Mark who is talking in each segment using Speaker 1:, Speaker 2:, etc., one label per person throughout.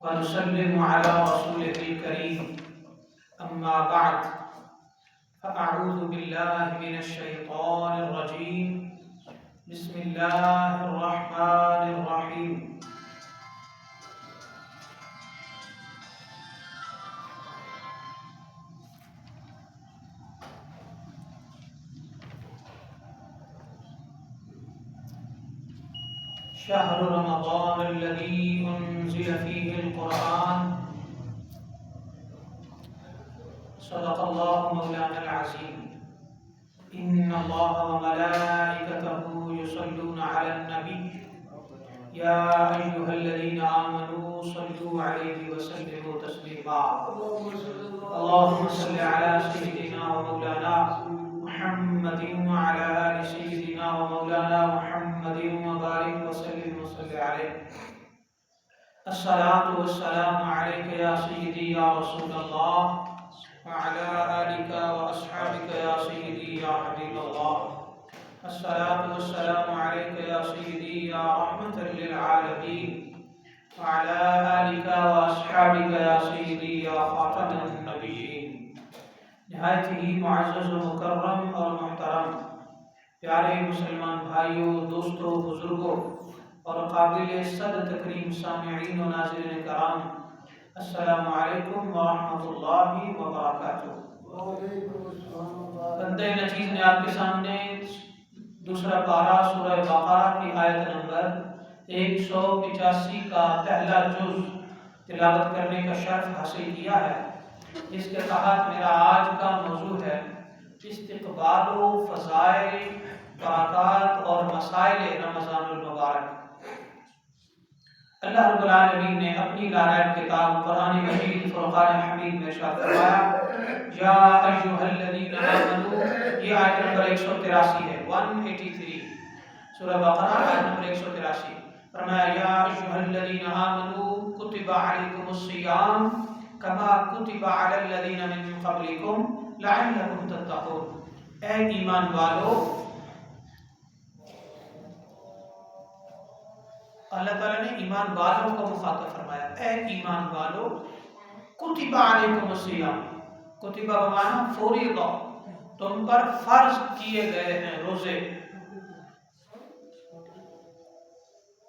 Speaker 1: ونسلم على رسوله الكريم أما بعد فأعوذ بالله من الشيطان الرجيم بسم الله الرحمن الرحيم شهر رمضان الذي أنزل فيه القرآن صدق الله مولانا العظيم إن الله وملائكته يصلون على النبي يا أيها الذين آمنوا صلوا عليه وسلموا تسليما اللهم صل على سيدنا ومولانا محمد وعلى آل سيدنا ومولانا محمد وبارك وسلم وصل عليه الصلاة والسلام عليك يا سيدي يا رسول الله وعلى آلك وأصحابك يا سيدي يا حبيب الله الصلاة والسلام عليك يا سيدي يا رحمة للعالمين وعلى آلك وأصحابك يا سيدي يا خاتم النبيين نہایت ہی معزز و مکرم اور محترم پیارے مسلمان بھائیوں، دوستوں، بزرگوں اور قابل صد تکریم سامعین و ناظرین کرام، السلام علیکم ورحمۃ اللہ وبرکاتہ۔ بندہ نچیز نے آپ کے سامنے دوسرا پارہ سورہ بقرہ کی آیت نمبر 185 کا پہلا جز تلاوت کرنے کا شرف حاصل کیا ہے۔ اس کے تحت میرا آج کا موضوع ہے استقبال و فضائل، برکات اور مسائل رمضان المبارک۔ اللہ رب العالمین نے اپنی لارائب کتاب قرآن مجید فرقان حمید میں ارشاد فرمایا یا ایھا الذین آمنوا، یہ آیت نمبر 183 ہے، 183 سورہ بقرہ آیت نمبر 183۔ فرمایا یا ایھا الذین آمنوا کتب علیکم الصیام کما کتب علی الذین من قبلکم لعلکم تتقون۔ اے ایمان والو، اللہ تعالیٰ نے ایمان والوں کو مخاطب فرمایا، اے ایمان والو کتب علیکم الصیام، کتب بمعنی فرض، تم پر فرض کیے گئے ہیں روزے،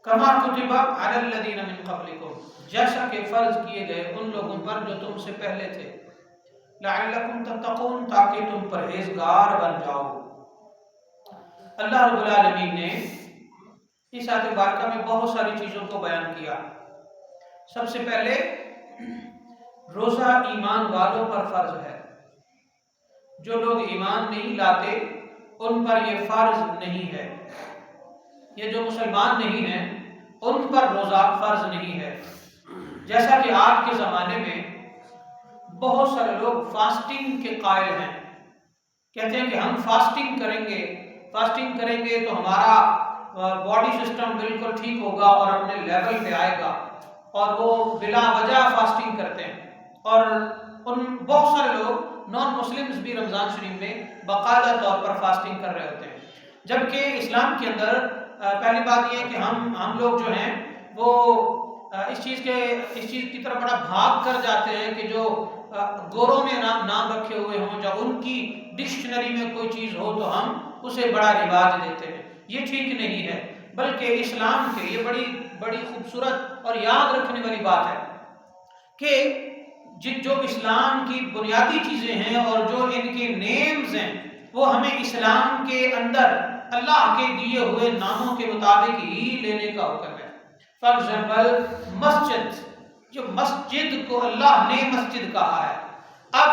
Speaker 1: کما کتب علی الذین من قبلکم، جیسا کہ فرض کیے گئے ان لوگوں پر جو تم سے پہلے تھے، لعلکم تتقون، تاکہ تم پرہیزگار بن جاؤ۔ اللہ رب العالمین نے اس آیت مبارکہ میں بہت ساری چیزوں کو بیان کیا۔ سب سے پہلے روزہ ایمان والوں پر فرض ہے، جو لوگ ایمان نہیں لاتے ان پر یہ فرض نہیں ہے، یہ جو مسلمان نہیں ہیں ان پر روزہ فرض نہیں ہے۔ جیسا کہ آج کے زمانے میں بہت سارے لوگ فاسٹنگ کے قائل ہیں، کہتے ہیں کہ ہم فاسٹنگ کریں گے تو ہمارا باڈی سسٹم بالکل ٹھیک ہوگا اور اپنے لیول پہ آئے گا، اور وہ بلا وجہ فاسٹنگ کرتے ہیں۔ اور بہت سارے لوگ نان مسلمز بھی رمضان شریف میں باقاعدہ طور پر فاسٹنگ کر رہے ہوتے ہیں، جبکہ اسلام کے اندر پہلی بات یہ ہے کہ ہم لوگ جو ہیں وہ اس چیز کی طرف بڑا بھاگ کر جاتے ہیں کہ جو گوروں نے نام رکھے ہوئے ہوں، جب ان کی ڈکشنری میں کوئی چیز ہو تو ہم اسے بڑا رواج دیتے ہیں۔ یہ ٹھیک نہیں ہے، بلکہ اسلام کے یہ بڑی خوبصورت اور یاد رکھنے والی بات ہے کہ جو اسلام کی بنیادی چیزیں ہیں اور جو ان کے نیمز ہیں وہ ہمیں اسلام کے اندر اللہ کے دیے ہوئے ناموں کے مطابق ہی لینے کا حکم ہے۔ فار ایگزامپل مسجد، جو مسجد کو اللہ نے مسجد کہا ہے، اب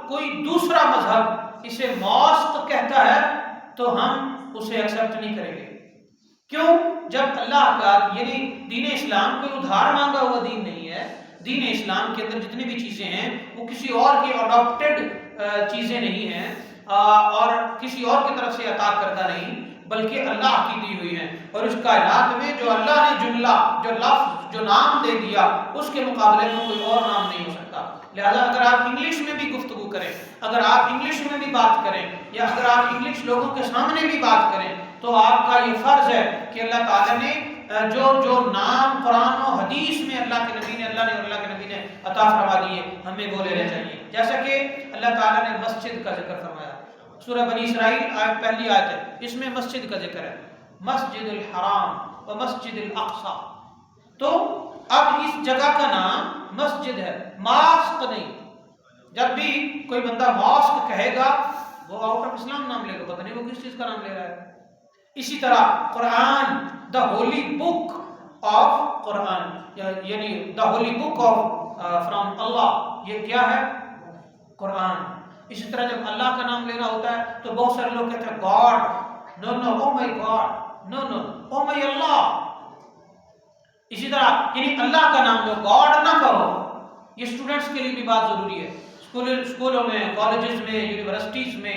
Speaker 1: کوئی دوسرا مذہب اسے ماسک کہتا ہے تو ہم اسے ایکسپٹ نہیں کریں گے۔ کیوں؟ جب اللہ کا یعنی دین اسلام کوئی ادھار مانگا ہوا دین نہیں ہے۔ دین اسلام کے اندر جتنی بھی چیزیں ہیں وہ کسی اور کی اڈاپٹڈ چیزیں نہیں ہیں اور کسی اور کی طرف سے عطا کردہ نہیں، بلکہ اللہ کی دی ہوئی ہیں۔ اور اس کائنات میں جو اللہ نے جملہ، جو لفظ، جو نام دے دیا، اس کے مقابلے میں کوئی اور نام نہیں ہو سکتا۔ لہذا اگر آپ انگلش میں بھی گفتگو کریں، اگر آپ انگلش میں بھی بات کریں، یا اگر آپ انگلش لوگوں کے سامنے بھی بات کریں، تو آپ کا یہ فرض ہے کہ اللہ تعالیٰ نے جو نام قرآن و حدیث میں اللہ کے نبی نے عطا فرما دیے ہمیں وہ لینے چاہیے. جیسا کہ اللہ تعالیٰ نے مسجد کا ذکر فرمایا سورہ بنی اسرائیل پہلی آیت ہے، اس میں مسجد کا ذکر ہے، مسجد الحرام و مسجد الاقصی. تو اب اس جگہ کا نام مسجد ہے، ماسک نہیں. جب بھی کوئی بندہ ماسک کہے گا وہ آؤٹ آف اسلام نام لے گا، پتہ نہیں وہ کس چیز کا نام لے رہا ہے. اسی طرح قرآن دا ہولی بک آف قرآن، یعنی دا ہولی بک آف فرام اللہ، یہ کیا ہے؟ قرآن. اسی طرح جب اللہ کا نام لینا ہوتا ہے تو بہت سارے لوگ کہتے ہیں گاڈ، نو او مائی گاڈ، نو او مائی اللہ. اسی طرح یعنی اللہ کا نام لو، گاڈ نہ کہو. یہ اسٹوڈنٹس کے لیے بھی بات ضروری ہے. اسکولوں میں، کالجز میں، یونیورسٹیز میں،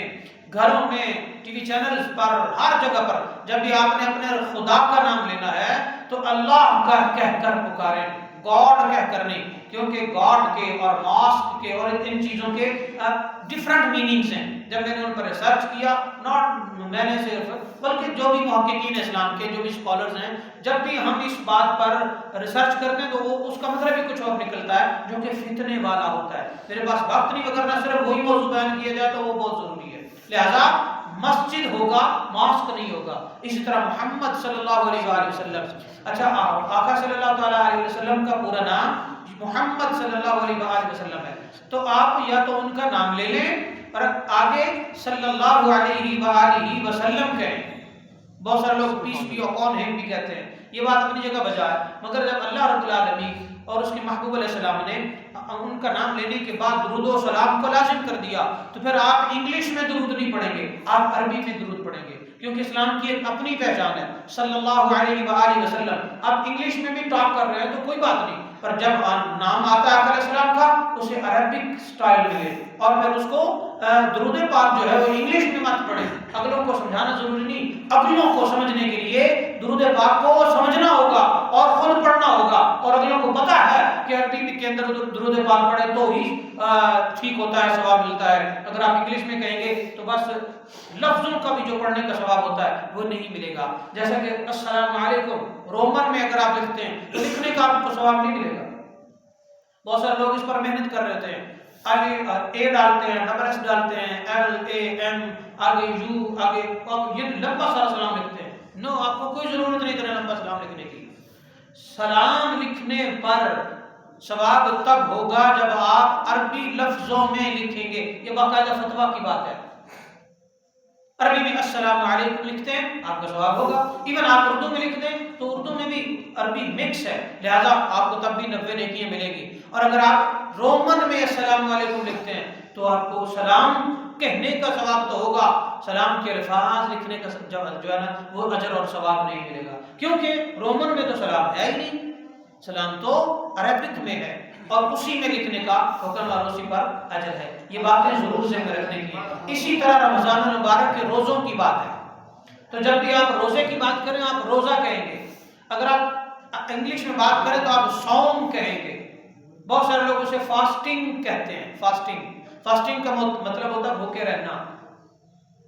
Speaker 1: گھروں میں، ٹی وی چینلز پر، ہر جگہ پر جب بھی آپ نے اپنے خدا کا نام لینا ہے تو اللہ کا کہہ کر پکاریں، گاڈ کہہ کر نہیں. کیونکہ گاڈ کے اور ماسک کے اور ان چیزوں کے ڈفرنٹ میننگز ہیں. جب میں نے ان پر ریسرچ کیا، ناٹ میں نے صرف بلکہ جو بھی محققین اسلام کے جو بھی اسکالرز ہیں، جب بھی ہم اس بات پر ریسرچ کرتے ہیں تو وہ اس کا مطلب بھی کچھ اور نکلتا ہے جو کہ فتنے والا ہوتا ہے. میرے پاس وقت نہیں، اگر نہ صرف وہی موضوع بیان کیا جائے تو وہ بہت ضروری ہے. لہذا مسجد ہوگا، ماسک نہیں ہوگا. اسی طرح محمد صلی اللہ علیہ وآلہ وسلم، اچھا آقا صلی اللہ تعالیٰ علیہ وسلم کا پورا نام محمد صلی اللہ علیہ وآلہ وسلم ہے. تو آپ یا تو ان کا نام لے لیں اور آگے صلی اللہ علیہ وآلہ وسلم کہیں. بہت سارے لوگ پیس بھی اپون ہم بھی کہتے ہیں، یہ بات اپنی جگہ بجا ہے. مگر جب اللہ رب العالمین اور اس کے محبوب علیہ السلام نے ان کا نام لینے کے بعد درود و سلام کو لازم کر دیا تو پھر آپ انگلش میں درود نہیں پڑھیں گے، آپ عربی میں درود پڑھیں گے. کیونکہ اسلام کی ایک اپنی پہچان ہے صلی اللہ علیہ وآلہ وسلم. آپ انگلش میں بھی ٹاک کر رہے ہیں تو کوئی بات نہیں، پر جب نام آتا ہے علیہ السلام کا اسے عربک سٹائل میں لے اور پھر اس کو درود پاک جو ہے وہ انگلش میں مت پڑھیں. اگلوں کو سمجھانا ضروری نہیں، اگلوں کو سمجھنے کے لیے درود پاک کو سمجھنا ہوگا اور خود پڑھنا ہوگا. اور اگلوں کو پتا ہے کہ عربی کے اندر درود پاک پڑھے تو ہی ٹھیک ہوتا ہے، ثواب ملتا ہے. اگر آپ انگلش میں کہیں گے تو بس لفظوں کا بھی جو پڑھنے کا ثواب ہوتا ہے وہ نہیں ملے گا. جیسا کہ السلام علیکم رومن میں اگر آپ لکھتے ہیں تو لکھنے کا آپ کو ثواب نہیں ملے گا. بہت سارے لوگ اس پر محنت کر رہے ہیں، آگے اے ڈالتے ہیں، ڈبل ایس ڈالتے ہیں، ایل اے ایم، آگے یو، آگے یہ لمبا سارا سلام لکھتے ہیں. نو، آپ کو کوئی ضرورت نہیں اتنا لمبا سلام لکھنے کی. سلام لکھنے پر ثواب تب ہوگا جب آپ عربی لفظوں میں لکھیں گے. یہ باقاعدہ فتویٰ کی بات ہے. عربی میں السلام علیکم لکھتے ہیں آپ کا ثواب ہوگا. ایون آپ اردو میں لکھتے ہیں تو اردو میں بھی عربی مکس ہے، لہذا آپ کو تب بھی 90 نیکیاں ملے گی. اور اگر آپ رومن میں السلام علیکم لکھتے ہیں تو آپ کو سلام کہنے کا ثواب تو ہوگا، سلام کے الفاظ لکھنے کا جو ہے نا وہ اجر اور ثواب نہیں ملے گا. کیونکہ رومن میں تو سلام ہے ہی نہیں، سلام تو عربک میں ہے اور اسی میں لکھنے کا حکم اور اسی پر اجر ہے. یہ باتیں ضرور ذہن میں رکھنے کی. اسی طرح رمضان المبارک کے روزوں کی بات ہے تو جب بھی آپ روزے کی بات کریں آپ روزہ کہیں گے. اگر آپ انگلش میں بات کریں تو آپ صوم کہیں گے. بہت سارے لوگ اسے فاسٹنگ کہتے ہیں. فاسٹنگ کا مطلب ہوتا ہے بھوکے رہنا،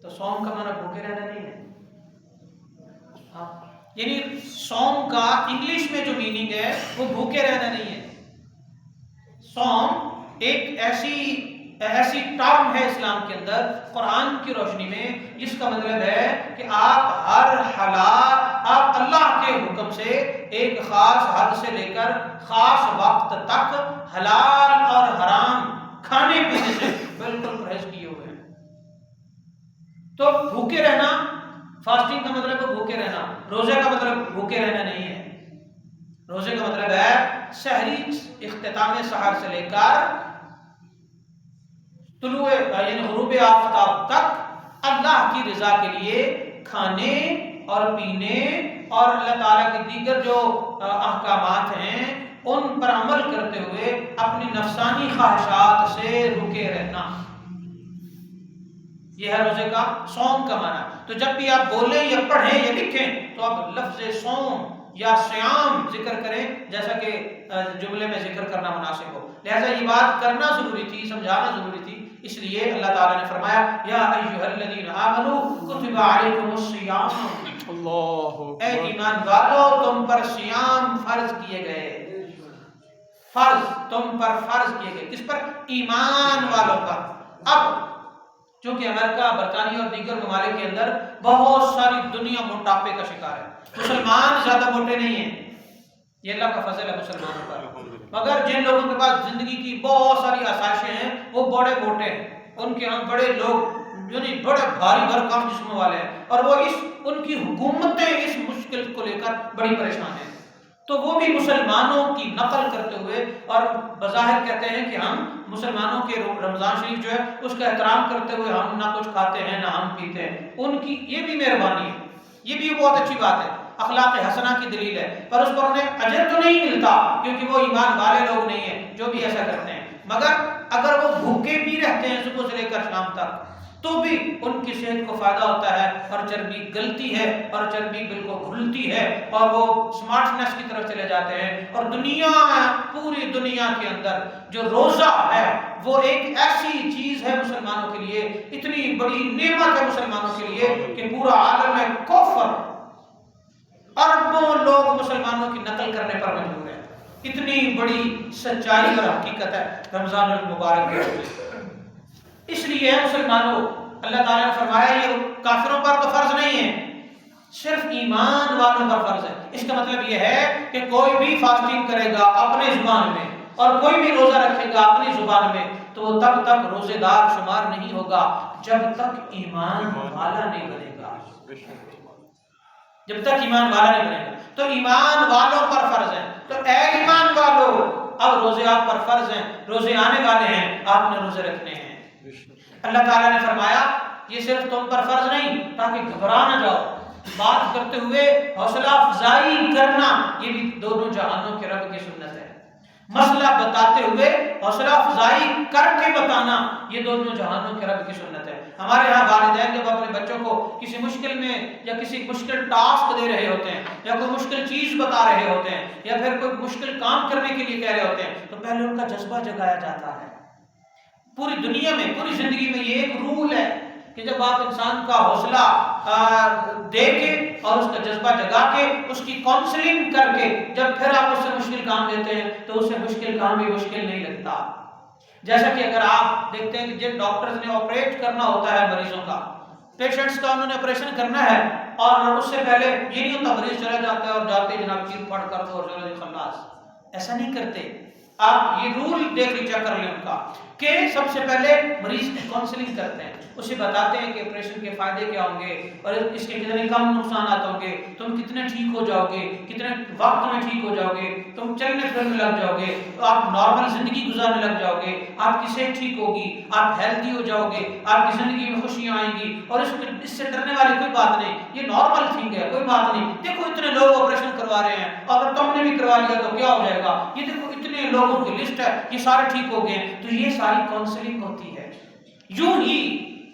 Speaker 1: تو صوم کا معنی بھوکے رہنا نہیں ہے. یعنی صوم کا انگلش میں جو میننگ ہے وہ بھوکے رہنا نہیں ہے. صوم ایک ایسی ٹرم ہے اسلام کے اندر قرآن کی روشنی میں جس کا مطلب ہے کہ آپ ہر حالات آپ اللہ کے حکم سے ایک خاص حد سے لے کر خاص وقت تک حلال اور حرام کھانے پینے سے بالکل پرہیز کیے ہوئے ہیں. تو بھوکے رہنا، فاسٹنگ کا مطلب ہے بھوکے رہنا. روزے کا مطلب بھوکے رہنا نہیں ہے. روزے کا مطلب ہے سحری اختتام سحر سے لے کر طلوع یعنی غروب آفتاب تک اللہ کی رضا کے لیے کھانے اور پینے اور اللہ تعالیٰ کے دیگر جو احکامات ہیں ان پر عمل کرتے ہوئے اپنی نفسانی خواہشات سے رکے رہنا. یہ ہے روزے کا صوم کا معنی. تو جب بھی آپ بولیں یا پڑھیں یا لکھیں تو آپ لفظ صوم یا سیام ذکر کریں جیسا کہ جملے میں ذکر کرنا مناسب ہو. لہذا یہ بات کرنا ضروری تھی، سمجھانا ضروری تھی. اس لیے اللہ تعالیٰ نے فرمایا یا ایھا الذین آمنوا کتب علیکم الصیام اے ایمان والو تم پر صیام فرض کیے گئے، فرض تم پر فرض کیے گئے، کس پر؟ ایمان والوں پر۔ اب چونکہ امریکہ، برطانیہ اور دیگر ممالک کے اندر بہت ساری دنیا موٹاپے کا شکار ہے، مسلمان زیادہ موٹے نہیں ہیں، یہ اللہ کا فضل ہے مسلمانوں پر، مگر جن لوگوں کے پاس زندگی کی بہت ساری آسائشیں ہیں وہ بڑے موٹے ہیں، ان کے ہاں بڑے لوگ یعنی بڑے بھاری بھرکم جسم والے ہیں، اور وہ ان کی حکومتیں اس مشکل کو لے کر بڑی پریشان ہیں، تو وہ بھی مسلمانوں کی نقل کرتے ہوئے اور بظاہر کہتے ہیں کہ ہم مسلمانوں کے رمضان شریف جو ہے اس کا احترام کرتے ہوئے ہم نہ کچھ کھاتے ہیں نہ ہم پیتے ہیں، ان کی یہ بھی مہربانی ہے، یہ بھی بہت اچھی بات ہے، اخلاق حسنہ کی دلیل ہے، پر اس پر انہیں اجر تو نہیں ملتا کیونکہ وہ ایمان والے لوگ نہیں ہیں جو بھی ایسا کرتے ہیں، مگر اگر وہ بھوکے بھی رہتے ہیں صبح سے لے کر شام تک تو بھی ان کی صحت کو فائدہ ہوتا ہے، اور چربی گلتی ہے اور چربی بالکل گھلتی ہے اور وہ سمارٹنس کی طرف چلے جاتے ہیں، اور پوری دنیا کے اندر جو روزہ ہے وہ ایک ایسی چیز ہے مسلمانوں کے لیے، اتنی بڑی نعمت ہے مسلمانوں کے لیے کہ پورا عالم کفر اربوں لوگ مسلمانوں کی نقل کرنے پر مجبور ہیں، اتنی بڑی سچائی اور حقیقت ہے رمضان المبارک کے روزے۔ اس لیے مسلمانوں اللہ تعالیٰ نے فرمایا یہ کافروں پر تو فرض نہیں ہے، صرف ایمان والوں پر فرض ہے۔ اس کا مطلب یہ ہے کہ کوئی بھی فاسٹنگ کرے گا اپنے زبان میں اور کوئی بھی روزہ رکھے گا اپنی زبان میں تو وہ تب تک روزے دار شمار نہیں ہوگا جب تک ایمان والا نہیں بنے گا، جب تک ایمان والا نہیں بنے گا۔ تو ایمان والوں پر فرض ہے، تو اے ایمان والوں اب روزے آپ پر فرض ہیں، روزے آنے والے ہیں، آپ نے روزے رکھنے ہیں۔ اللہ تعالیٰ نے فرمایا یہ صرف تم پر فرض نہیں تاکہ گھبرا نہ جاؤ، بات کرتے ہوئے حوصلہ افزائی کرنا یہ بھی دونوں جہانوں کے رب کی سنت ہے، مسئلہ بتاتے ہوئے حوصلہ افزائی کر کے بتانا یہ دونوں جہانوں کے رب کی سنت ہے۔ ہمارے ہاں والدین جب اپنے بچوں کو کسی مشکل میں یا کسی مشکل ٹاسک دے رہے ہوتے ہیں یا کوئی مشکل چیز بتا رہے ہوتے ہیں یا پھر کوئی مشکل کام کرنے کے لیے کہہ رہے ہوتے ہیں تو پہلے ان کا جذبہ جگایا جاتا ہے۔ پوری دنیا میں پوری زندگی میں یہ ایک رول ہے کہ جب آپ انسان کا حوصلہ دے کے اور اس کا جذبہ جگا کے اس کی کاؤنسلنگ کر کے جب پھر آپ اس سے مشکل کام لیتے ہیں تو اسے مشکل کام بھی مشکل نہیں لگتا۔ جیسا کہ اگر آپ دیکھتے ہیں کہ جن ڈاکٹرز نے آپریٹ کرنا ہوتا ہے مریضوں کا، پیشنٹس کا انہوں نے آپریشن کرنا ہے اور اس سے پہلے یہ نہیں ہوتا مریض چلا جاتا ہے اور جاتے جناب چیر پڑھ کر دو اور خلاص، ایسا نہیں کرتے۔ آپ یہ رول دیکھ کے چیک کر لیں ان کا کہ سب سے پہلے مریض کی کاؤنسلنگ کرتے ہیں، اسے بتاتے ہیں کہ آپریشن کے فائدے کیا ہوں گے اور اس کے کتنے کم نقصانات ہوں گے، تم کتنے ٹھیک ہو جاؤ گے، کتنے وقت میں ٹھیک ہو جاؤ گے، تم چلنے پھرنے لگ جاؤ گے، آپ نارمل زندگی گزارنے لگ جاؤ گے، آپ کی صحت ٹھیک ہوگی، آپ ہیلتھی ہو جاؤ گے، آپ کی زندگی میں خوشیاں آئیں گی، اور اس سے ڈرنے والی کوئی بات نہیں، یہ نارمل تھنگ ہے، کوئی بات نہیں۔ دیکھو اتنے لوگ آپریشن کروا رہے ہیں اور اگر تم نے بھی کروا لیا تو کیا ہو جائے گا، یہ دیکھو اتنے لوگوں کی لسٹ ہے، یہ سارے ٹھیک ہو گئے، تو یہ ساری کاؤنسلنگ ہوتی ہے۔ یوں ہی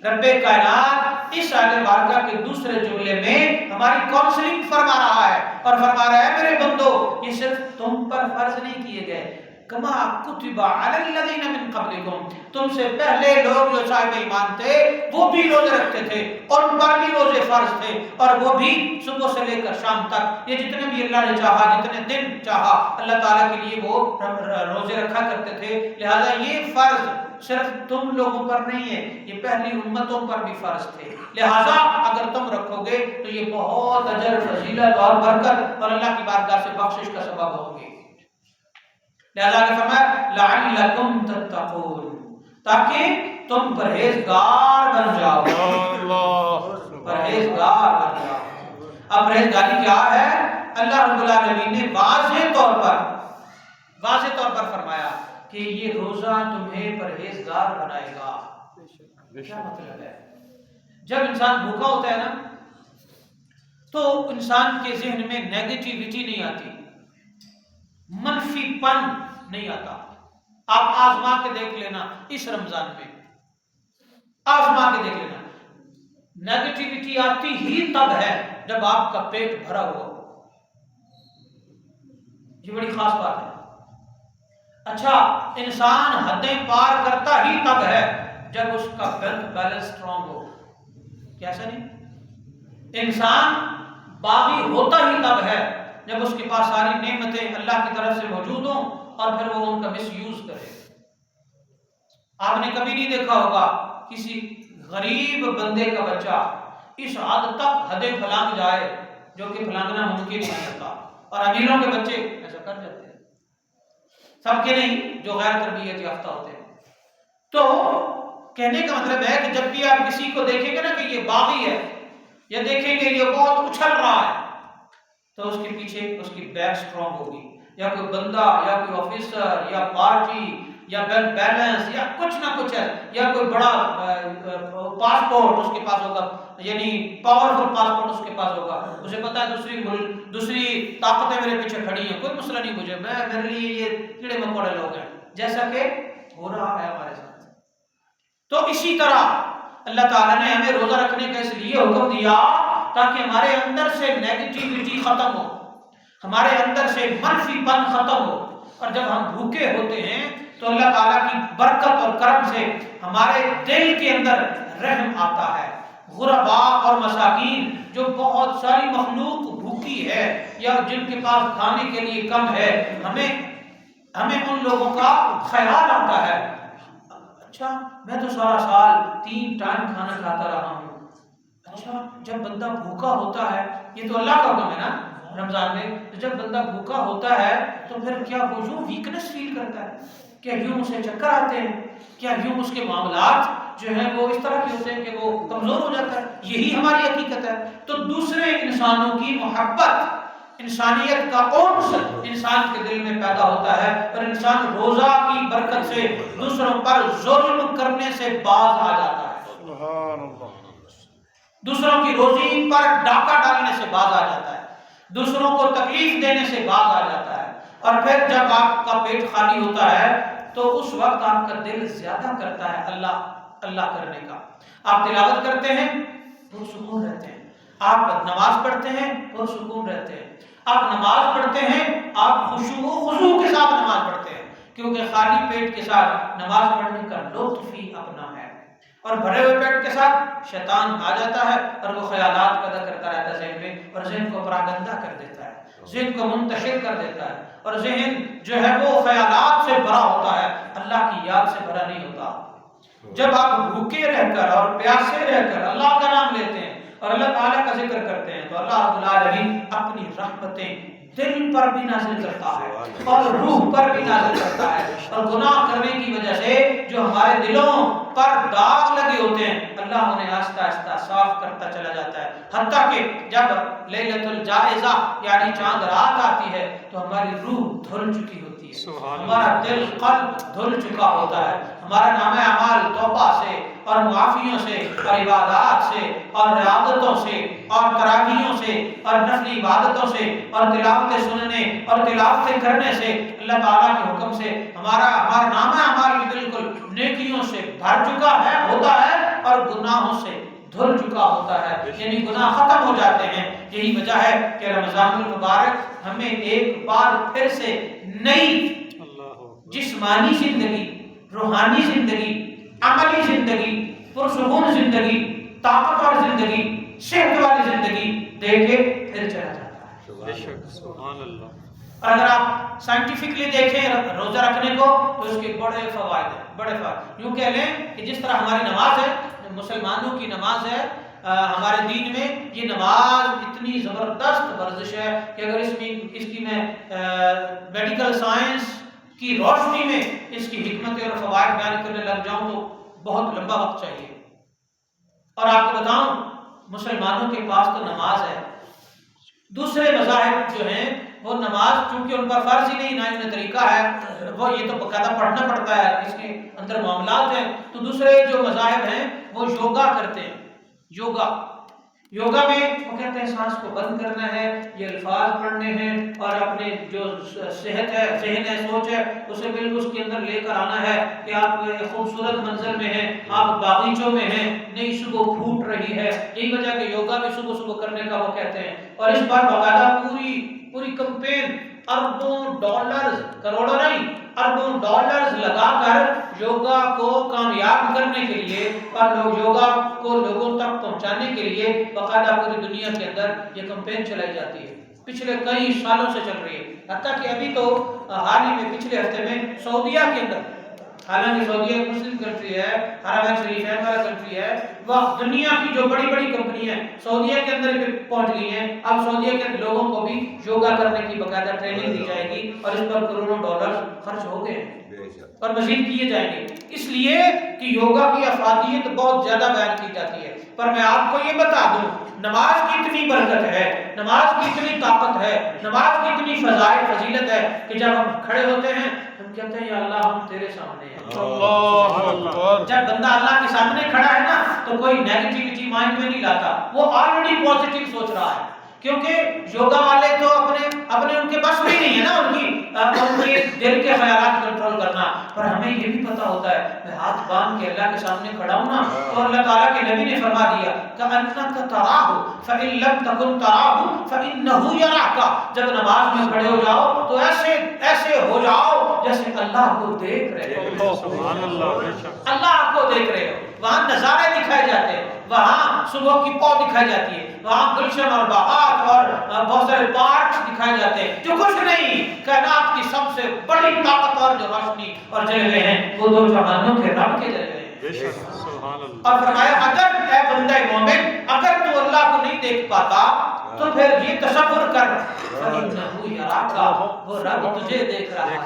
Speaker 1: رب کائنات اس آیت مبارکہ کے دوسرے جملے میں ہماری کاؤنسلنگ فرما رہا ہے اور فرما رہا ہے میرے بندو یہ صرف تم پر فرض نہیں کیے گئے، کما کتب علی الذین من قبلکم، تم سے پہلے لوگ جو صاحب ایمان تھے وہ بھی روزے رکھتے تھے، ان پر بھی روزے فرض تھے، اور وہ بھی صبح سے لے کر شام تک، یہ جتنے بھی اللہ نے چاہا، جتنے دن چاہا اللہ تعالیٰ کے لیے وہ روزے رکھا کرتے تھے۔ لہذا یہ فرض صرف تم لوگوں پر نہیں ہے، یہ پہلی امتوں پر بھی فرض تھے، لہذا اگر تم رکھو گے تو یہ بہت اجر، فضیلت اور برکت اور اللہ کی بارگاہ سے بخشش کا سبب ہوگی۔ لہذا کہ فرمایا لعلکم تتقون، تاکہ تم پرہیزگار بن جاؤ، پرہیزگار بن جاؤ۔ اب پرہیزگاری کیا ہے؟ اللہ رب العالمین نے واضح طور پر فرمایا کہ یہ روزہ تمہیں پرہیزگار بنائے گا۔ کیا مطلب ہے؟ جب انسان بھوکا ہوتا ہے نا تو انسان کے ذہن میں نیگیٹیوٹی نہیں آتی، منفی پن نہیں آتا۔ آپ آزما کے دیکھ لینا، اس رمضان میں آزما کے دیکھ لینا، نیگیٹیوٹی آتی ہی تب ہے جب آپ کا پیٹ بھرا ہوا، یہ بڑی خاص بات ہے۔ اچھا، انسان حدیں پار کرتا ہی تب ہے جب اس کا بینک بیلنس سٹرونگ ہو، کیا ایسا نہیں؟ انسان باغی ہوتا ہی تب ہے جب اس کے پاس ساری نعمتیں اللہ کی طرف سے موجود ہوں اور پھر وہ ان کا مس یوز کرے۔ آپ نے کبھی نہیں دیکھا ہوگا کسی غریب بندے کا بچہ اس حد تک حد پھلانگ جائے جو کہ پھلانگنا ممکن نہیں ہوتا، اور امیروں کے بچے ایسا کر جاتے ہیں، سب کے نہیں جو غیر تربیت یافتہ ہوتے ہیں۔ تو کہنے کا مطلب ہے کہ جب بھی آپ کسی کو دیکھیں گے نا کہ یہ باغی ہے، یا دیکھیں گے یہ بہت اچھل رہا ہے، تو اس کے پیچھے اس کی بیک سٹرونگ ہوگی، یا کوئی بندہ یا کوئی آفیسر یا پارٹی یا بینک بیلنس یا کچھ نہ کچھ ہے، یا کوئی بڑا پاسپورٹ اس کے پاس ہوگا، یعنی پاورفل پاسپورٹ اس کے پاس ہوگا، اسے پتا ہے دوسری طاقتیں میرے پیچھے کھڑی ہیں، کوئی مسئلہ نہیں مجھے، میرے لیے یہ کیڑے مکوڑے لوگ ہیں، جیسا کہ ہو رہا ہے ہمارے ساتھ۔ تو اسی طرح اللہ تعالیٰ نے ہمیں روزہ رکھنے کا اس لیے حکم دیا تاکہ ہمارے اندر سے نیگیٹیوٹی ختم ہو، ہمارے اندر سے منفی پن ختم ہو، اور جب ہم بھوکے ہوتے ہیں تو اللہ تعالیٰ کی برکت اور کرم سے ہمارے دل کے اندر رحم آتا ہے۔ غرباء اور مساکین، جو بہت ساری مخلوق بھوکی ہے یا جن کے پاس کھانے کے لیے کم ہے، ہمیں ان لوگوں کا خیال آتا ہے۔ اچھا میں تو سارا سال 3 ٹائم کھانا کھاتا رہا ہوں، اچھا جب بندہ بھوکا ہوتا ہے، یہ تو اللہ کا حکم ہے نا رمضان میں، جب بندہ بھوکا ہوتا ہے تو پھر کیا وہ یوں ویکنس فیل کرتا ہے؟ کیا یوں اسے چکر آتے ہیں؟ کیا یوں اس کے معاملات جو ہیں وہ اس طرح کے ہوتے ہیں کہ وہ کمزور ہو جاتا ہے؟ یہی ہماری حقیقت ہے۔ تو دوسرے انسانوں کی محبت، انسانیت کا انس انسان کے دل میں پیدا ہوتا ہے، اور انسان روزہ کی برکت سے دوسروں پر ظلم کرنے سے باز آ جاتا ہے، سبحان اللہ، دوسروں کی روزی پر ڈاکہ ڈالنے سے باز آ جاتا ہے، دوسروں کو تکلیف دینے سے باز آ جاتا ہے، اور پھر جب آپ کا پیٹ خالی ہوتا ہے تو اس وقت آپ کا دل زیادہ کرتا ہے اللہ اللہ کرنے کا۔ آپ تلاوت کرتے ہیں پرسکون رہتے ہیں، آپ نماز پڑھتے ہیں پرسکون رہتے ہیں، آپ نماز پڑھتے ہیں آپ خشوع و خضوع کے ساتھ نماز پڑھتے ہیں، کیونکہ خالی پیٹ کے ساتھ نماز پڑھنے کا لطف ہی اپنا ہے، اور بھرے ہوئے پیٹ کے ساتھ شیطان آ جاتا ہے اور وہ خیالات پیدا کرتا رہتا ہے ذہن میں، اور ذہن کو پراگندہ کر دیتا ہے، ذہن کو منتشر کر دیتا ہے، اور ذہن جو ہے وہ خیالات سے بھرا ہوتا ہے، اللہ کی یاد سے بھرا نہیں ہوتا۔ جب آپ بھوکے رہ کر اور پیاسے رہ کر اللہ کا نام لیتے ہیں اور اللہ تعالیٰ کا ذکر کرتے ہیں تو اللہ رب العالمین اپنی رحمتیں دل پر بھی نازل کرتا ہے اور روح پر بھی نازل کرتا ہے، اور گناہ کرنے کی وجہ سے جو ہمارے دلوں پر داغ لگے ہوتے ہیں اللہ انہیں آہستہ آہستہ صاف کرتا چلا جاتا ہے، حتیٰ کہ جب لیلۃ الجائزہ یعنی چاند رات آتی ہے تو ہماری روح دھل چکی ہوتی ہے، ہمارا دل قلب دھل چکا ہوتا ہے، ہمارا نام اعمال توبہ سے اور معافیوں سے اور عبادات سے اور رعادتوں سے اور تراویحوں سے اور نفلی عبادتوں سے اور تلاوتیں سننے اور تلاوتیں کرنے سے اللہ تعالیٰ کے حکم سے ہمارا نام اعمال بھی بالکل نیکیوں سے بھر چکا ہے ہوتا ہے اور گناہوں سے دھل چکا ہوتا ہے، یعنی گناہ ختم ہو جاتے ہیں۔ یہی وجہ ہے کہ رمضان المبارک ہمیں ایک بار پھر سے نئی جسمانی زندگی، روحانی زندگی، عملی زندگی، پرسکون زندگی، طاقتور زندگی، صحت والی زندگی دے کے پھر چلا جاتا ہے۔ بے شک سبحان اللہ۔ اور اگر آپ سائنٹیفکلی دیکھیں روزہ رکھنے کو تو اس کے بڑے فوائد ہیں، بڑے فوائد، یوں کہہ لیں کہ جس طرح ہماری نماز ہے، مسلمانوں کی نماز ہے، ہمارے دین میں یہ نماز اتنی زبردست ورزش ہے کہ اگر اس کی میں میڈیکل سائنس کی روشنی میں اس کی حکمتیں اور فوائد بیان کرنے لگ جاؤں تو بہت لمبا وقت چاہیے۔ اور آپ کو بتاؤں مسلمانوں کے پاس تو نماز ہے، دوسرے مذاہب جو ہیں وہ نماز چونکہ ان پر فرض ہی نہیں، نہ ان میں طریقہ ہے، وہ یہ تو باقاعدہ پڑھنا پڑتا ہے، اس کے اندر معاملات ہیں، تو دوسرے جو مذاہب ہیں وہ یوگا کرتے ہیں، یوگا میں وہ کہتے ہیں سانس کو بند کرنا ہے، یہ الفاظ پڑھنے ہیں اور اپنے جو صحت ہے، ذہن ہے، سوچ ہے، اسے بالکل اس کے اندر لے کر آنا ہے کہ آپ ایک خوبصورت منظر میں ہیں، آپ باغیچوں میں ہیں، نئی صبح پھوٹ رہی ہے، یہی وجہ کہ یوگا بھی صبح صبح کرنے کا وہ کہتے ہیں، اور اس پر باقاعدہ پوری کمپین اربوں ڈالرز، کروڑوں نہیں، اربوں ڈالرز لگا کر یوگا کو کامیاب کرنے کے لیے اور یوگا کو لوگوں تک پہنچانے کے لیے باقاعدہ پوری دنیا کے اندر یہ کمپین چلائی جاتی ہے، پچھلے کئی سالوں سے چل رہی ہے، حتیٰ کہ ابھی تو حال ہی میں پچھلے ہفتے میں سعودیہ کے اندر، حالانکہ سعودیہ ایک مسلم کنٹری ہے، حرم شریف ہے والا کنٹری ہے، وہ دنیا کی جو بڑی بڑی کمپنی ہیں سعودیہ کے اندر بھی پہنچ گئی ہیں، اب سعودیہ کے لوگوں کو بھی یوگا کرنے کی باقاعدہ ٹریننگ دی جائے گی اور اس پر کروڑوں ڈالر خرچ ہو گئے ہیں اور مزید کیے جائیں گے، اس لیے کہ یوگا کی افادیت بہت زیادہ بیان کی جاتی ہے۔ پر میں آپ کو یہ بتا دوں، نماز کی اتنی برکت ہے، نماز کی اتنی طاقت ہے، نماز کی اتنی فضیلت ہے کہ جب ہم کھڑے ہوتے ہیں ہم کہتے ہیں یا اللہ ہم تیرے سامنے ہیں۔ جب بندہ اللہ کے سامنے کھڑا ہے نا تو کوئی نیگیٹیوٹی مائنڈ میں نہیں لاتا، وہ آلریڈی پازیٹیو سوچ رہا ہے، کیونکہ یوگا والے تو اپنے ان کے بس میں نہیں ہے نا ان کے دل کے خیالات کنٹرول کرنا، پر ہمیں یہ بھی پتا ہوتا ہے میں ہاتھ باندھ کے اللہ کے سامنے کھڑا ہوں نا تو اللہ تعالیٰ کے نبی نے فرما دیا کأنک تراہ فإن لم تکن تراہ فإنہ یراک، جب نماز میں کھڑے ہو جاؤ تو ایسے ہو جاؤ جیسے اللہ کو دیکھ رہے ہو، اللہ کو دیکھ رہے ہو۔ وہاں نظارے دکھائے جاتے ہیں، وہاں صبح کی پاؤ دکھائی جاتی ہے، وہاں گلشن اور باغات اور بہت سارے پارکس دکھائے جاتے ہیں، جو کچھ نہیں، کائنات کی سب سے بڑی طاقت اور جو روشنی اور جلوے ہیں وہ دو جہانوں کے رب کے جلوے ہیں۔ اور فرمایا اگر اے بندہ مومن اگر تو اللہ کو نہیں دیکھ پاتا تو پھر یہ تصور کر فإنہ یراک، وہ رب تجھے دیکھ رہا ہے۔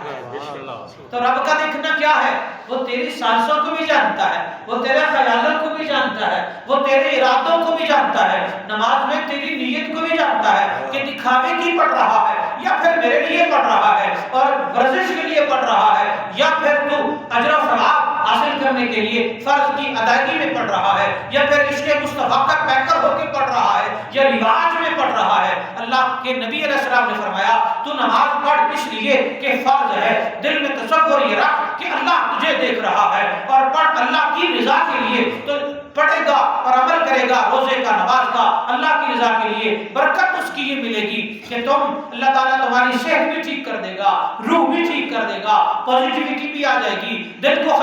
Speaker 1: تو رب کا دیکھنا کیا ہے؟ وہ تیری سانسوں کو بھی جانتا ہے، وہ تیرے خیالوں کو بھی جانتا ہے، وہ تیرے ارادوں کو بھی جانتا ہے، نماز میں تیری نیت کو بھی جانتا ہے کہ دکھاوے کی پڑھ رہا ہے یا پھر میرے لیے پڑھ رہا ہے اور ورزش کے لیے پڑھ رہا ہے یا پھر تو اجر و ثواب حاصل کرنے کے لیے فرض کی ادائیگی میں پڑھ رہا ہے یا پھر عشق مصطفیٰ کا پیکر ہو کے پڑھ رہا ہے یا رواج میں پڑھ رہا ہے۔ اللہ کے نبی علیہ السلام نے فرمایا تو نماز پڑھ اس لیے کہ فرض ہے، دل میں تصور یہ رکھ کہ اللہ تجھے دیکھ رہا ہے اور پڑھ اللہ کی رضا کے لیے، تو پڑھے گا اور عمل کرے گا روزے کا نماز کا اللہ کی رضا کے لیے، برکت اس کی یہ ملے گی کہ تم اللہ تعالیٰ تمہاری صحت بھی ٹھیک کر دے گا، روح بھی ٹھیک کر دے گا، پازیٹیوٹی بھی آ جائے گی، دل کو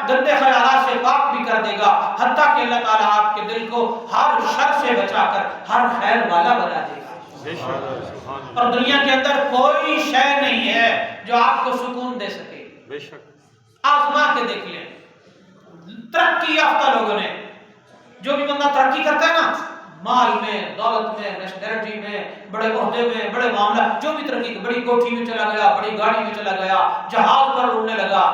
Speaker 1: گندے خیالات سے پاک بھی کر دے گا، حتیٰ کہ اللہ تعالیٰ آپ کے دل کو ہر شر سے بچا کر ہر خیر والا بنا دے گا۔ اور دنیا کے اندر کوئی شے نہیں ہے جو آپ کو سکون دے سکے، آزما کے دیکھ لیں۔ ترقی یافتہ لوگوں نے، جو بھی بندہ ترقی کرتا ہے نا مال میں، دولت میں، نیشنلٹی میں، بڑے عہدے میں، بڑے معاملہ، جو بھی ترقی، بڑی کوٹھی میں چلا گیا، بڑی گاڑی میں چلا گیا، جہاز پر اڑنے لگا،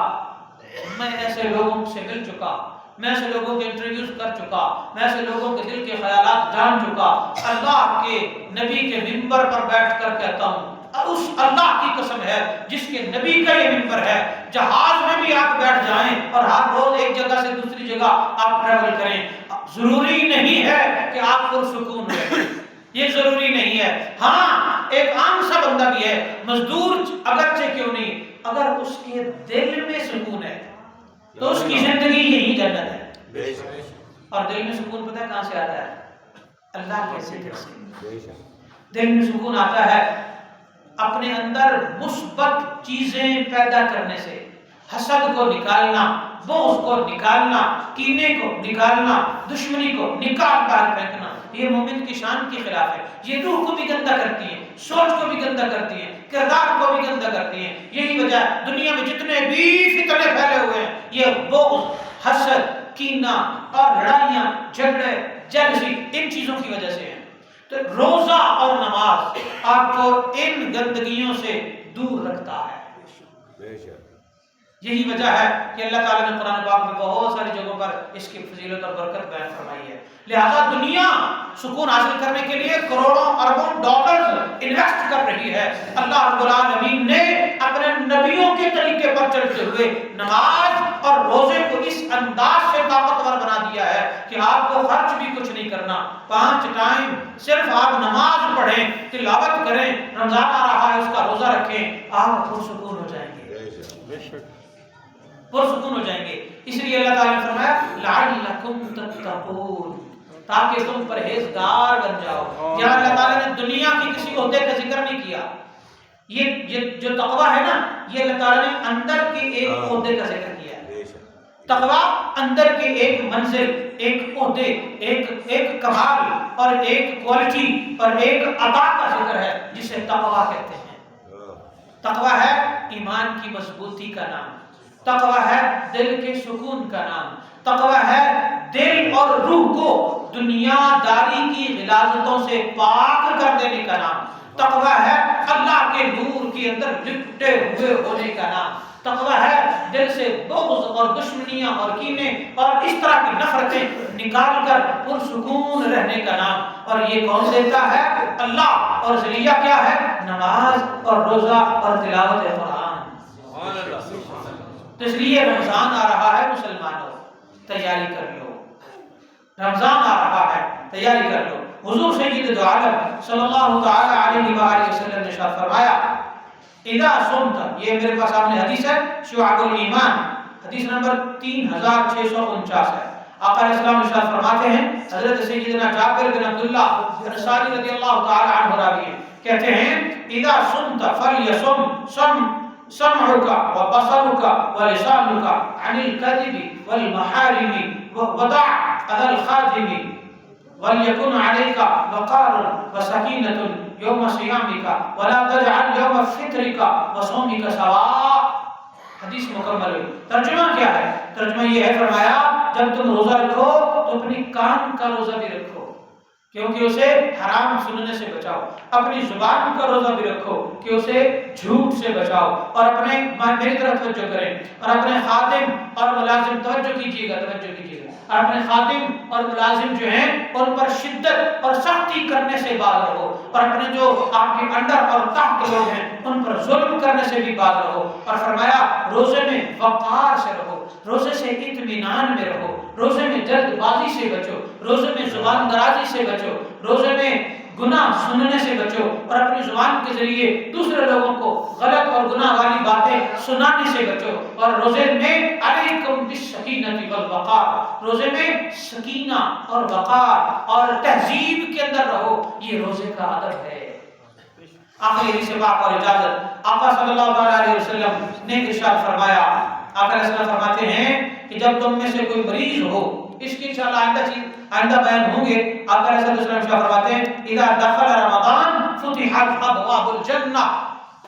Speaker 1: میں ایسے لوگوں سے مل چکا، میں ایسے لوگوں کے انٹرویوز کر چکا، میں ایسے لوگوں کے دل کے خیالات جان چکا، اللہ کے نبی کے منبر پر بیٹھ کر کہتا ہوں اس اللہ کی قسم ہے جس کے نبی کا یہ منبر ہے، جہاز میں بھی آپ بیٹھ جائیں اور ہر روز ایک جگہ سے دوسری جگہ آپ ٹریول کریں، ضروری نہیں ہے کہ آپ پرسکون رہیں، یہ ضروری نہیں ہے۔ ہاں ایک عام سا بندہ بھی ہے، مزدور اگرچہ کیوں نہیں، اگر اس کے دل میں سکون ہے تو اس کی زندگی یہی جنت ہے۔ اور دل میں سکون پتہ ہے کہاں سے آتا ہے؟ اللہ کے ذکر سے۔ دل میں سکون آتا ہے اپنے اندر مثبت چیزیں پیدا کرنے سے، حسد کو نکالنا، بغض کو نکالنا، کینے کو نکالنا، دشمنی کو نکال باہر پھینکنا، یہ مومن کی شان کے خلاف ہے، یہ روح کو بھی گندا کرتی ہے، سوچ کو بھی گندا کرتی ہے، کردار کو بھی گندا کرتی ہے۔ یہی وجہ دنیا میں جتنے بھی فتنے پھیلے ہوئے ہیں یہ بغض، حسد، کینہ اور لڑائیاں، جھگڑے، جیلسی، ان چیزوں کی وجہ سے ہیں۔ تو روزہ اور نماز آپ کو ان گندگیوں سے دور رکھتا ہے۔ یہی وجہ ہے کہ اللہ تعالیٰ نے قرآن پاک میں بہت ساری جگہوں پر اس کی فضیلت اور برکت بیان فرمائی ہے۔ لہذا دنیا سکون حاصل کرنے کے لیے کروڑوں اربوں ڈالرز انویسٹ کر رہی ہے۔ اللہ رب العالمین نے اپنے نبیوں کے طریقے پر چلتے ہوئے نماز اور روزے کو اس انداز سے طاقتور بنا دیا ہے کہ آپ کو خرچ بھی کچھ نہیں کرنا، 5 ٹائم صرف آپ نماز پڑھیں، تلاوت کریں، رمضان آ رہا ہے اس کا روزہ رکھیں، آپ پرسکون ہو جائیں گے، پرسکون ہو جائیں گے۔ اس لیے اللہ تعالیٰ نے فرمایا لعلکم تتقون، تاکہ تم پرہیزگار بن جاؤ۔ یہاں اللہ تعالیٰ نے دنیا کی کسی عہدے کا ذکر نہیں کیا، یہ جو تقویٰ ہے نا یہ اللہ تعالیٰ نے اندر کے ایک عہدے کا ذکر کیا تقویٰ اندر کے ایک منزل، ایک عہدے، ایک کمال اور ایک کوالٹی اور ایک عطا کا ذکر ہے جسے تقویٰ کہتے ہیں۔ تقویٰ ہے ایمان کی مضبوطی کا نام، تقویٰ ہے دل کے سکون کا نام، تقویٰ ہے دل اور روح کو دنیا داری کی غلاظتوں سے پاک کر دینے کا نام، تقویٰ ہے اللہ کے نور کے اندر لپٹے ہوئے ہونے کا نام، تقویٰ ہے دل سے بغض اور دشمنیاں اور کینے اور اس طرح کی نفرتیں نکال کر پرسکون رہنے کا نام۔ اور یہ کون دیتا ہے؟ اللہ۔ اور ذریعہ کیا ہے؟ نماز اور روزہ اور تلاوت قرآن۔ تو اس لیے رمضان آ رہا ہے مسلمانوں، تیاری کر لو، رمضان آ رہا ہے، تیاری کر لو۔ حضور سید عالم صلی اللہ تعالی علیہ وآلہ وسلم نے ارشاد فرمایا اذا صمت، یہ میرے پاس سامنے حدیث ہے شعب الایمان، حدیث نمبر 3649 ہے۔ آقا علیہ السلام ارشاد فرماتے ہیں، حضرت سیدنا جابر بن عبداللہ انصاری رضی اللہ تعالی عنہ راوی ہیں، کہتے ہیں اذا صمت فلیصم سمعك وبصرك ولسانك عن الكذب والمحارم ودع اذى الخادم وليكن عليك وقار وسكينة يوم صيامك ولا تجعل يوم فطرك وصومك سواء۔ حدیث مکمل ہوئی۔ ترجمہ کیا ہے؟ ترجمہ یہ ہے، فرمایا جب تم روزہ رکھو تو اپنی کان کا روزہ بھی رکھو کیونکہ اسے حرام سننے سے بچاؤ، اپنی زبان کا روزہ بھی رکھو کہ اسے جھوٹ سے بچاؤ، اور اپنے میری طرف توجہ کریں، اور اپنے خادم اور ملازم، توجہ کیجیے گا، اور اپنے خادم اور ملازم جو ہیں ان پر شدت اور سختی کرنے سے باز رہو، اور اپنے جو آپ کے انڈر اور تحت لوگ ہیں ان پر ظلم کرنے سے بھی باز رہو۔ اور فرمایا روزے میں وقار سے رہو، روزے سے اطمینان میں رہو، روزے میں جلد بازی سے بچو، روزے میں زبان درازی سے بچو، روزے میں گناہ سننے سے بچو، اور اپنی زبان کے ذریعے دوسرے لوگوں کو غلط اور گناہ والی باتیں سنانے سے بچو، اور روزے میں علیکم بالسکینۃ والوقار، روزے میں سکینہ اور وقار اور تہذیب کے اندر رہو، یہ روزے کا ادب ہے۔ آخری حدیث پاک اور اجازت، آقا صلی اللہ علیہ وسلم نے ارشاد فرمایا، آقا علیہ السلام فرماتے ہیں کہ جب تم میں سے کوئی مریض ہو، اس کی انشاءاللہ آئندہ بیان ہوں گے، آقا علیہ السلام فرماتے ہیں اذا دخل رمضان فتحت ابواب الجنہ،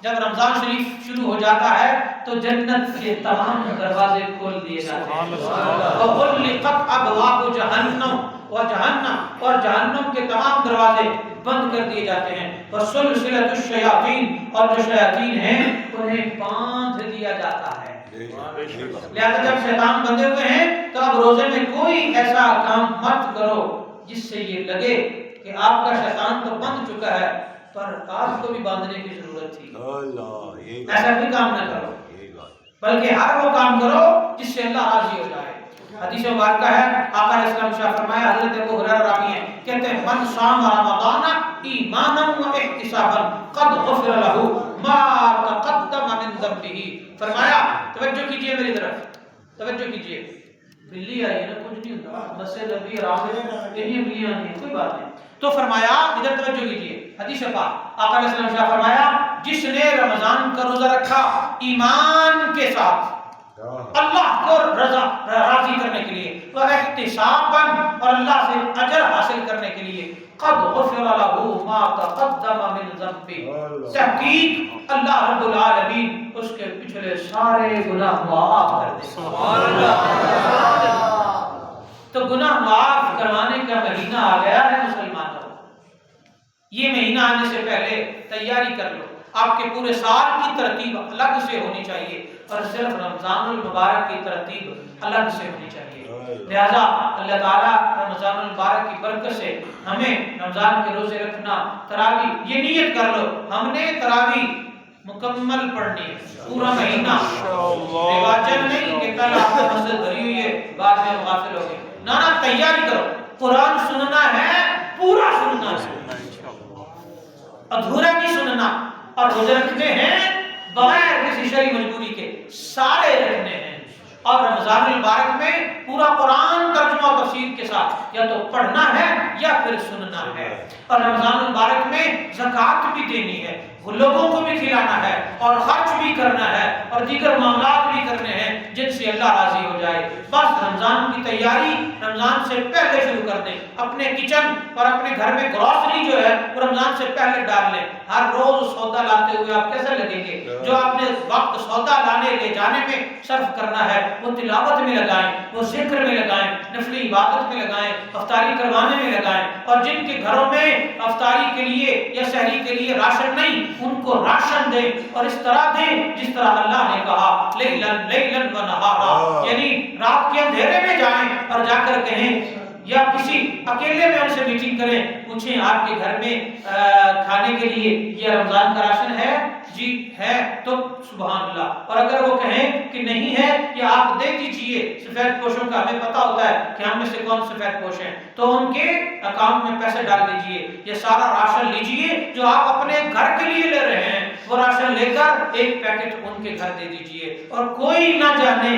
Speaker 1: جب رمضان شریف شروع ہو جاتا ہے تو جنت کے تمام دروازے کھول دیے جاتے ہیں، وغلقت ابواب جہنم اور جہنم کے تمام دروازے بند کر دیے جاتے ہیں، وسلسلۃ الشیاطین، اور جو شیاطین ہیں انہیں باندھ دیا جاتا ہے۔ لہذا جب شیطان بندے ہوئے ہیں تو اب روزے میں کوئی ایسا کام مت کرو جس سے یہ لگے کہ آپ کا شیطان تو بند چکا ہے پر آپ کو بھی باندھنے کی ضرورت تھی۔ ایسا بھی کام نہ کرو، بلکہ ہر وہ کام کرو جس سے اللہ راضی ہو جائے۔ حدیث مبارکہ ہے، آقا علیہ السلام شاہ فرمایا، حضرت ابو ہریرہ راوی ہیں، کہتے ہیں من صام رمضان ایمانا و احتسابا قد غفر له ما تقدم من ذنبه۔ فرمایا توجہ کیجئے میری طرف، توجہ کیجئے، بلی آئی ہے نا، کچھ نہیں ہوتا، مسجد ابھی رام ہے، انہیں بلیاں نہیں، کوئی بات نہیں۔ تو فرمایا ادھر توجہ کیجئے، حدیث پاک آقا علیہ السلام شاہ فرمایا جس نے رمضان کا روزہ رکھا ایمان کے ساتھ اللہ کو راضی کرنے کے لیے، وہ احتسابا، اور اللہ سے اجر حاصل کرنے کے لیے، قد غفر له ما تقدم من ذنبه، تحقیق اللہ رب العالمین اس کے پچھلے سارے گناہ معاف کر دے۔ سبحان اللہ۔ تو گناہ معاف کروانے کا مہینہ آ گیا ہے مسلمانوں، یہ مہینہ آنے سے پہلے تیاری کر لو۔ آپ کے پورے سال کی ترتیب الگ سے ہونی چاہیے اور صرف رمضان المبارک کی ترتیب الگ سے ہونی چاہیے۔ لہذا اللہ تعالیٰ رمضان المبارک کی برکت سے ہمیں رمضان کے روزے رکھنا، تراویح، یہ نیت کر لو ہم نے تراویح مکمل پڑھنی ہے پورا مہینہ، رواجن نہیں کہ کل آپ کو مسجد بھری ہوئی ہے بعد میں غافل ہو گئے، نہ تیاری کرو، قرآن سننا ہے، پورا سننا ہے، ادھورا نہیں سننا، اور روزے رکھنے ہیں بغیر کسی شرعی مجبوری کے، سارے رکھنے ہیں، اور رمضان المبارک میں پورا قرآن ترجمہ و تفسیر کے ساتھ یا تو پڑھنا ہے یا پھر سننا ہے، اور رمضان المبارک میں زکوٰۃ بھی دینی ہے، لوگوں کو بھی کھلانا ہے، اور خرچ بھی کرنا ہے، اور دیگر معاملات بھی کرنے ہیں جن سے اللہ راضی ہو جائے۔ بس رمضان کی تیاری رمضان سے پہلے شروع کر دیں. اپنے کچن اور اپنے گھر میں گروسری جو ہے وہ رمضان سے پہلے ڈال لیں. ہر روز سودا لاتے ہوئے آپ کیسے لگیں گے؟ جو آپ نے وقت سودا لانے لے جانے میں صرف کرنا ہے وہ تلاوت میں لگائیں, وہ ذکر میں لگائیں, نفلی عبادت میں لگائیں, افطاری کروانے میں لگائیں. اور جن کے گھروں میں افطاری کے لیے یا سحری کے لیے راشن نہیں ان کو راشن دیں, اور اس طرح دیں جس طرح اللہ نے کہا لیلن و نہارا, یعنی رات کے اندھیرے میں جائیں اور جا کر کہیں یا کسی اکیلے میں ان سے میٹنگ کریں, پوچھیں آپ کے گھر میں کھانے کے لیے یہ رمضان کا راشن ہے؟ جی ہے, تو سبحان اللہ. اور اگر وہ کہیں کہ نہیں ہے یا آپ دے دیجئے, سفید پوشوں کا ہمیں پتا ہوتا ہے کہ ہم میں سے کون سفید پوش ہیں, تو ان کے اکاؤنٹ میں پیسے ڈال دیجئے. یہ سارا راشن لیجئے جو آپ اپنے گھر کے لیے لے رہے ہیں, وہ راشن لے کر ایک پیکٹ ان کے گھر دے دیجئے. اور کوئی نہ جانے,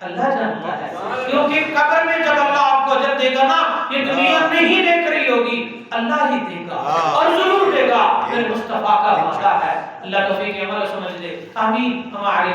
Speaker 1: اللہ جانتا ہے, کیونکہ قبر میں جب اللہ آپ کو اجر دے گا نا, یہ دنیا نہیں دیکھ رہی ہوگی, اللہ ہی دے گا اور ضرور دے گا. پھر مصطفیٰ کا وعدہ ہے. اللہ توفیق عمل سمجھ لے. آمین. ہمارے